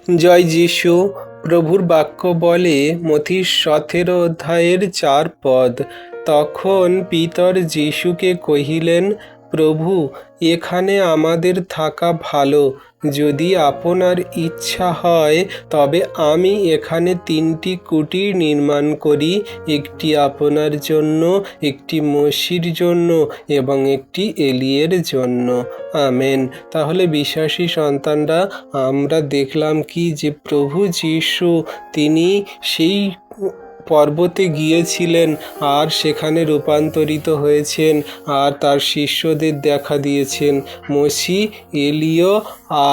জয় যীশু। প্রভুর বাক্য বলে মথি 17 অধ্যায়ের 4 পদ, তখন পিতর যীশুকে কহিলেন, প্রভু, এখানে আমাদের থাকা ভালো। যদি আপনার ইচ্ছা হয় তবে আমি এখানে 3টি কুটির নির্মাণ করি, একটি আপনার জন্য, একটি মোশির জন্য এবং একটি এলিয়ের জন্য। আমেন। তাহলে বিশ্বাসী সন্তানরা, আমরা দেখলাম কি যে প্রভু যীশু তিনি সেই পর্বতে গিয়েছিলেন আর সেখানে রূপান্তরিত হয়েছেন আর তার শিষ্যদের দেখা দিয়েছেন। মোশি, এলিয়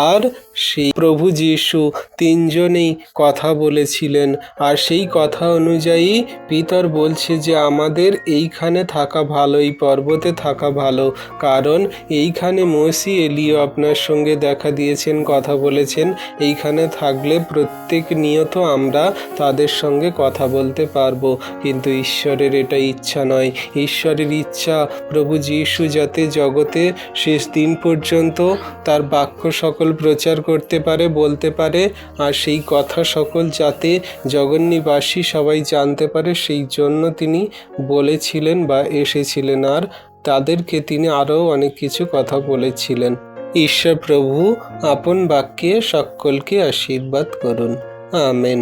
আর সেই প্রভু যীশু তিনজনেই কথা বলেছিলেন। আর সেই কথা অনুযায়ী পিতর বলছে যে আমাদের এইখানে থাকা ভালো, এই পর্বতে থাকা ভালো, কারণ এইখানে মোশি, এলিয় আপনার সঙ্গে দেখা দিয়েছেন, কথা বলেছেন। এইখানে থাকলে প্রত্যেক নিয়ত আমরা তাদের সঙ্গে কথা বলতে পারবো। কিন্তু ঈশ্বরের এটা ইচ্ছা নয়। ঈশ্বরের ইচ্ছা প্রভু যীশু যাতে জগতে শেষ দিন পর্যন্ত তার বাক্য সকল প্রচার করতে পারে, বলতে পারে, আর সেই কথা সকল যাতে জগন্নিবাসী সবাই জানতে পারে, সেই জন্য তিনি বলেছিলেন বা এসেছিলেন। আর তাদেরকে তিনি আরও অনেক কিছু কথা বলেছিলেন। ঈশ্বর প্রভু আপন বাক্যে সকলকে আশীর্বাদ করুন। আমেন।